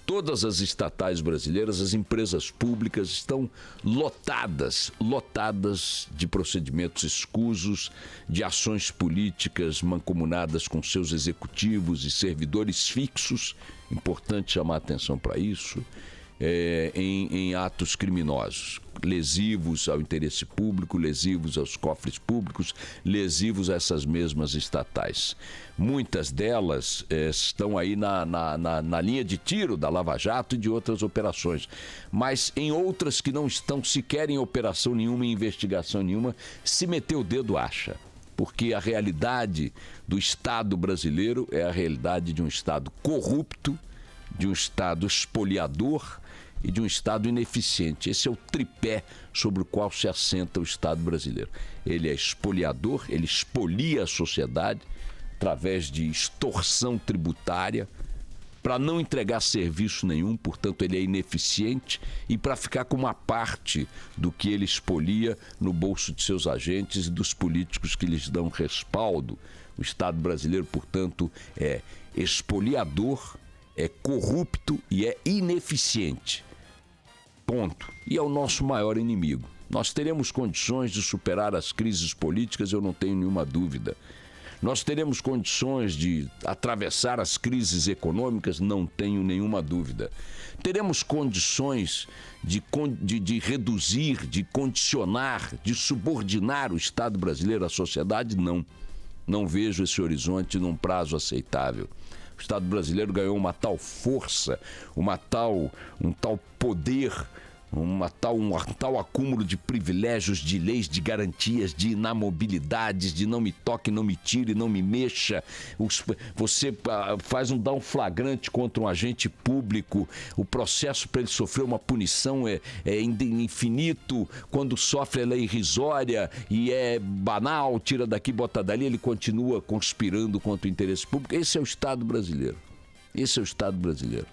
Todas as estatais brasileiras, as empresas públicas estão lotadas de procedimentos escusos, de ações políticas mancomunadas com seus executivos e servidores fixos, importante chamar a atenção para isso, em atos criminosos, lesivos ao interesse público, lesivos aos cofres públicos, lesivos a essas mesmas estatais. Muitas delas estão aí na linha de tiro da Lava Jato e de outras operações, mas em outras que não estão sequer em operação nenhuma, em investigação nenhuma, se meter o dedo acha. Porque a realidade do Estado brasileiro é a realidade de um Estado corrupto, de um Estado espoliador e de um Estado ineficiente. Esse é o tripé sobre o qual se assenta o Estado brasileiro. Ele é espoliador, ele expolia a sociedade através de extorsão tributária para não entregar serviço nenhum, portanto ele é ineficiente, e para ficar com uma parte do que ele expolia no bolso de seus agentes e dos políticos que lhes dão respaldo. O Estado brasileiro, portanto, é espoliador, é corrupto e é ineficiente. Ponto. E é o nosso maior inimigo. Nós teremos condições de superar as crises políticas, eu não tenho nenhuma dúvida. Nós teremos condições de atravessar as crises econômicas, não tenho nenhuma dúvida. Teremos condições de reduzir, de condicionar, de subordinar o Estado brasileiro à sociedade? Não. Não vejo esse horizonte num prazo aceitável. O Estado brasileiro ganhou uma tal força, um tal poder, um tal acúmulo de privilégios, de leis, de garantias, de inamobilidades, de não me toque, não me tire, não me mexa. Você dá um flagrante contra um agente público, o processo para ele sofrer uma punição é infinito, quando sofre ela é irrisória e é banal, tira daqui, bota dali, ele continua conspirando contra o interesse público. Esse é o Estado brasileiro. Esse é o Estado brasileiro,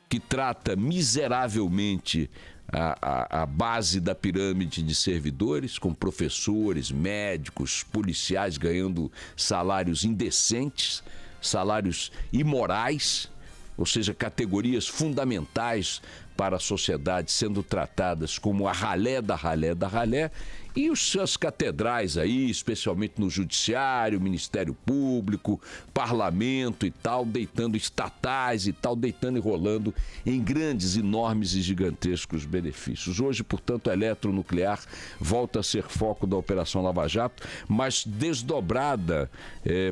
que trata miseravelmente a base da pirâmide de servidores, com professores, médicos, policiais ganhando salários indecentes, salários imorais, ou seja, categorias fundamentais para a sociedade sendo tratadas como a ralé da ralé da ralé, e as catedrais aí, especialmente no judiciário, Ministério Público, Parlamento e tal, deitando estatais e tal, deitando e rolando em grandes, enormes e gigantescos benefícios. Hoje, portanto, a eletronuclear volta a ser foco da Operação Lava Jato, mas desdobrada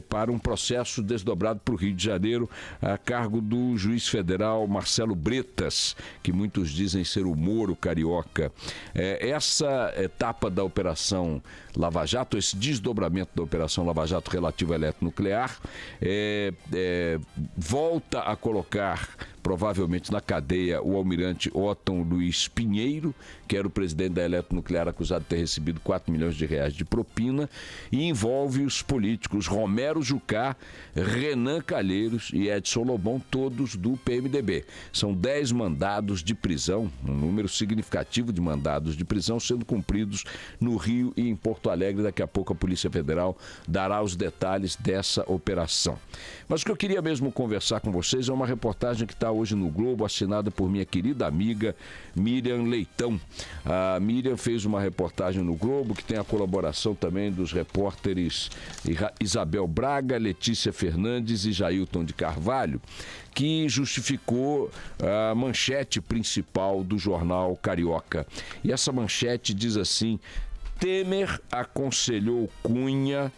para um processo desdobrado para o Rio de Janeiro, a cargo do juiz federal Marcelo Bretas, que muitos dizem ser o Moro carioca. Essa etapa da Operação Lava Jato, esse desdobramento da Operação Lava Jato relativo à eletronuclear, volta a colocar provavelmente na cadeia o almirante Otton Luiz Pinheiro, que era o presidente da eletronuclear, acusado de ter recebido 4 milhões de reais de propina, e envolve os políticos Romero Jucá, Renan Calheiros e Edson Lobão, todos do PMDB. São 10 mandados de prisão, um número significativo de mandados de prisão sendo cumpridos no Rio e em Porto Alegre. Daqui a pouco a Polícia Federal dará os detalhes dessa operação. Mas o que eu queria mesmo conversar com vocês é uma reportagem que está hoje no Globo, assinada por minha querida amiga Miriam Leitão. A Miriam fez uma reportagem no Globo que tem a colaboração também dos repórteres Isabel Braga, Letícia Fernandes e Jailton de Carvalho, que justificou a manchete principal do jornal Carioca. E essa manchete diz assim: Temer aconselhou Cunha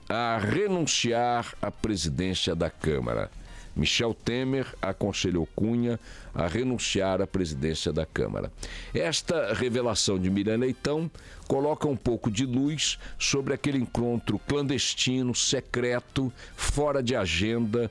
a renunciar à presidência da Câmara. Michel Temer aconselhou Cunha a renunciar à presidência da Câmara. Esta revelação de Miriam Leitão coloca um pouco de luz sobre aquele encontro clandestino, secreto, fora de agenda,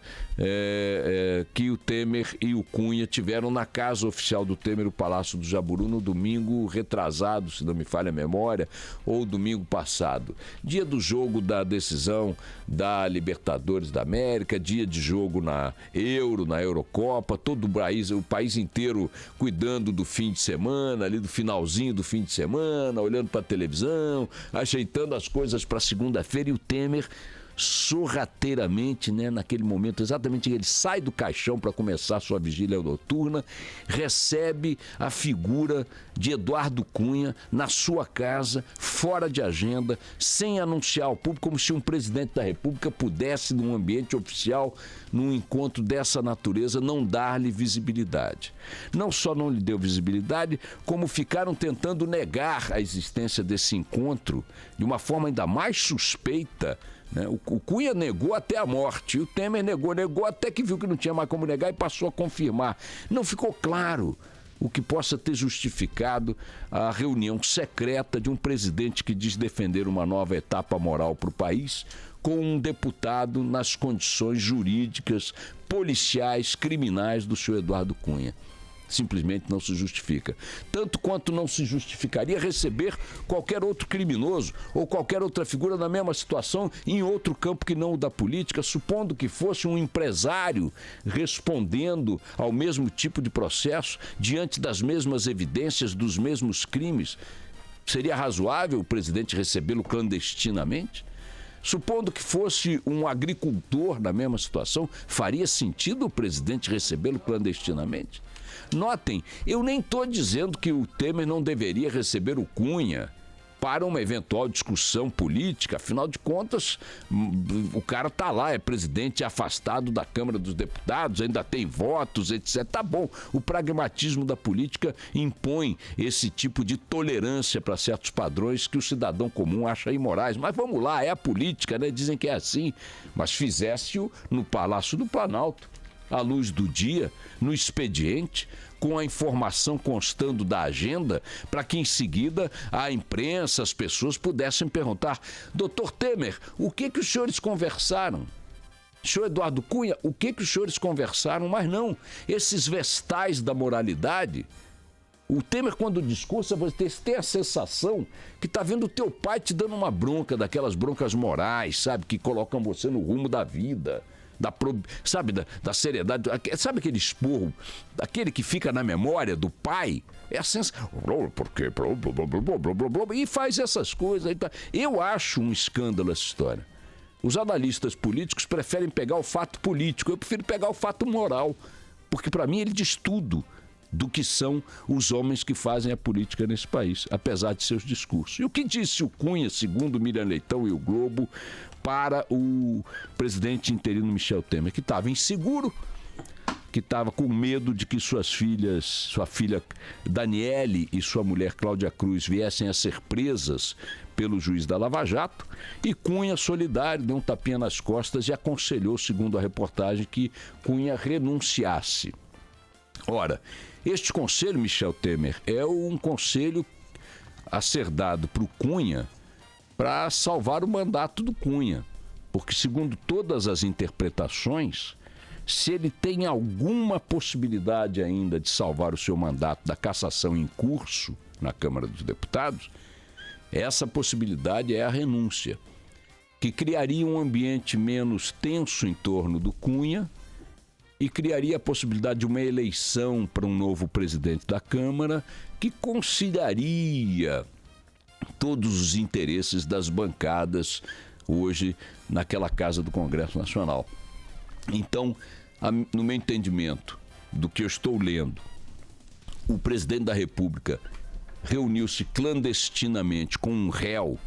que o Temer e o Cunha tiveram na casa oficial do Temer, o Palácio do Jaburu, no domingo retrasado, se não me falha a memória, ou domingo passado. Dia do jogo da decisão da Libertadores da América, dia de jogo na Euro, na Eurocopa, todo o país inteiro cuidando do fim de semana, ali do finalzinho do fim de semana, olhando para a televisão, ajeitando as coisas para segunda-feira, e o Temer sorrateiramente, né, naquele momento, exatamente ele sai do caixão para começar a sua vigília noturna, recebe a figura de Eduardo Cunha na sua casa, fora de agenda, sem anunciar ao público, como se um presidente da República pudesse, num ambiente oficial, num encontro dessa natureza, não dar-lhe visibilidade. Não só não lhe deu visibilidade, como ficaram tentando negar a existência desse encontro de uma forma ainda mais suspeita, né? O Cunha negou até a morte, e o Temer negou até que viu que não tinha mais como negar e passou a confirmar. Não ficou claro o que possa ter justificado a reunião secreta de um presidente que diz defender uma nova etapa moral para o país, com um deputado nas condições jurídicas, policiais, criminais do senhor Eduardo Cunha. Simplesmente não se justifica. Tanto quanto não se justificaria receber qualquer outro criminoso ou qualquer outra figura na mesma situação em outro campo que não o da política, supondo que fosse um empresário respondendo ao mesmo tipo de processo, diante das mesmas evidências, dos mesmos crimes. Seria razoável o presidente recebê-lo clandestinamente? Supondo que fosse um agricultor na mesma situação, faria sentido o presidente recebê-lo clandestinamente? Notem, eu nem estou dizendo que o Temer não deveria receber o Cunha para uma eventual discussão política, afinal de contas, o cara está lá, é presidente afastado da Câmara dos Deputados, ainda tem votos, etc. Tá bom, o pragmatismo da política impõe esse tipo de tolerância para certos padrões que o cidadão comum acha imorais, mas vamos lá, é a política, né? Dizem que é assim, mas fizesse-o no Palácio do Planalto, à luz do dia, no expediente, com a informação constando da agenda, para que em seguida a imprensa, as pessoas pudessem perguntar: doutor Temer, o que os senhores conversaram? Senhor Eduardo Cunha, o que os senhores conversaram? Mas não, esses vestais da moralidade. O Temer, quando discursa, você tem a sensação que está vendo o teu pai te dando uma bronca, daquelas broncas morais, sabe, que colocam você no rumo da vida. Da seriedade, sabe aquele esporro, aquele que fica na memória do pai? É a sensação, porque e faz essas coisas. Eu acho um escândalo essa história. Os analistas políticos preferem pegar o fato político, eu prefiro pegar o fato moral, porque para mim ele diz tudo do que são os homens que fazem a política nesse país, apesar de seus discursos. E o que disse o Cunha, segundo Miriam Leitão e o Globo, para o presidente interino Michel Temer, que estava inseguro, que estava com medo de que sua filha Daniele e sua mulher Cláudia Cruz viessem a ser presas pelo juiz da Lava Jato, e Cunha, solidário, deu um tapinha nas costas e aconselhou, segundo a reportagem, que Cunha renunciasse. Ora, este conselho, Michel Temer, é um conselho a ser dado para o Cunha para salvar o mandato do Cunha. Porque, segundo todas as interpretações, se ele tem alguma possibilidade ainda de salvar o seu mandato da cassação em curso na Câmara dos Deputados, essa possibilidade é a renúncia, que criaria um ambiente menos tenso em torno do Cunha e criaria a possibilidade de uma eleição para um novo presidente da Câmara que conciliaria todos os interesses das bancadas hoje naquela casa do Congresso Nacional. Então, no meu entendimento do que eu estou lendo, o presidente da República reuniu-se clandestinamente com um réu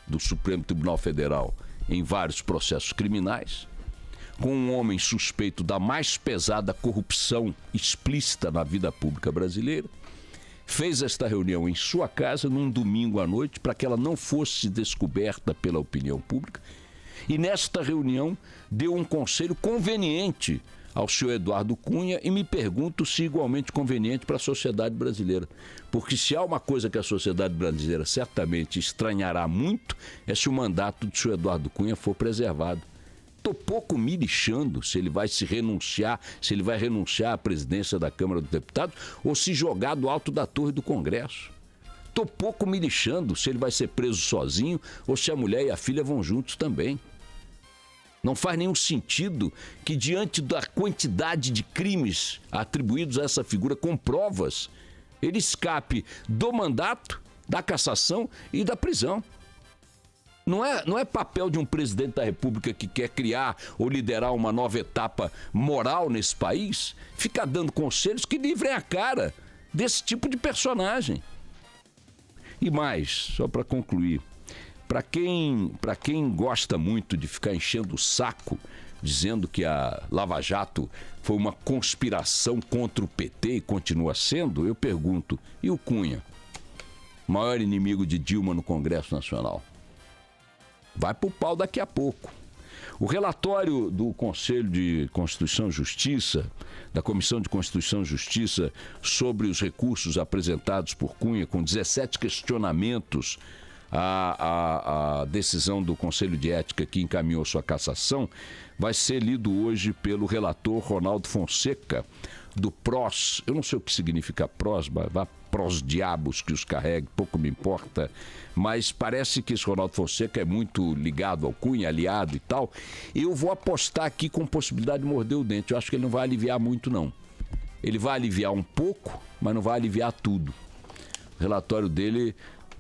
do Supremo Tribunal Federal em vários processos criminais, com um homem suspeito da mais pesada corrupção explícita na vida pública brasileira, fez esta reunião em sua casa num domingo à noite para que ela não fosse descoberta pela opinião pública, e nesta reunião deu um conselho conveniente ao senhor Eduardo Cunha, e me pergunto se igualmente conveniente para a sociedade brasileira. Porque se há uma coisa que a sociedade brasileira certamente estranhará muito, é se o mandato do senhor Eduardo Cunha for preservado. Estou pouco me lixando se ele vai renunciar à presidência da Câmara dos Deputados ou se jogar do alto da torre do Congresso. Estou pouco me lixando se ele vai ser preso sozinho ou se a mulher e a filha vão juntos também. Não faz nenhum sentido que, diante da quantidade de crimes atribuídos a essa figura com provas, ele escape do mandato, da cassação e da prisão. Não é papel de um presidente da República que quer criar ou liderar uma nova etapa moral nesse país ficar dando conselhos que livrem a cara desse tipo de personagem. E mais, só para concluir, para quem gosta muito de ficar enchendo o saco, dizendo que a Lava Jato foi uma conspiração contra o PT e continua sendo, eu pergunto, e o Cunha? Maior inimigo de Dilma no Congresso Nacional. Vai pro pau daqui a pouco. O relatório do Conselho de Constituição e Justiça, da Comissão de Constituição e Justiça, sobre os recursos apresentados por Cunha, com 17 questionamentos à decisão do Conselho de Ética que encaminhou sua cassação, vai ser lido hoje pelo relator Ronaldo Fonseca, do PROS. Eu não sei o que significa PROS, vá PROS diabos que os carregue, pouco me importa, mas parece que esse Ronaldo Fonseca é muito ligado ao Cunha, aliado e tal. Eu vou apostar aqui com possibilidade de morder o dente. Eu acho que ele não vai aliviar muito, não. Ele vai aliviar um pouco, mas não vai aliviar tudo. O relatório dele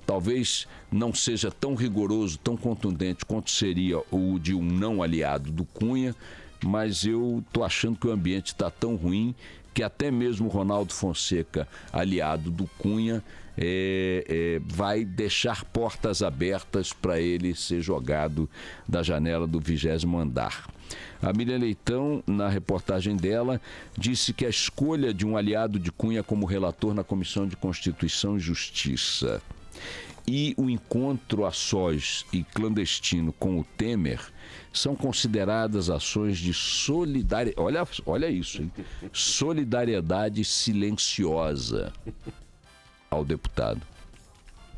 talvez não seja tão rigoroso, tão contundente quanto seria o de um não aliado do Cunha, mas eu estou achando que o ambiente está tão ruim que até mesmo o Ronaldo Fonseca, aliado do Cunha, vai deixar portas abertas para ele ser jogado da janela do 20º andar. A Miriam Leitão, na reportagem dela, disse que a escolha de um aliado de Cunha como relator na Comissão de Constituição e Justiça e o encontro a sós e clandestino com o Temer são consideradas ações de solidariedade. Olha isso, hein? Solidariedade silenciosa ao deputado.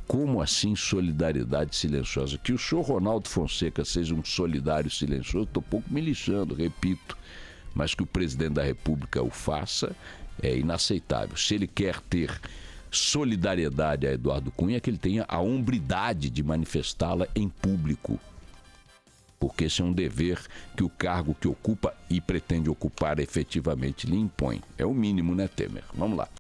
Como assim solidariedade silenciosa? Que o senhor Ronaldo Fonseca seja um solidário silencioso, estou pouco me lixando, repito. Mas que o presidente da República o faça é inaceitável. Se ele quer ter solidariedade a Eduardo Cunha, que ele tenha a hombridade de manifestá-la em público. Porque esse é um dever que o cargo que ocupa e pretende ocupar efetivamente lhe impõe. É o mínimo, né, Temer? Vamos lá.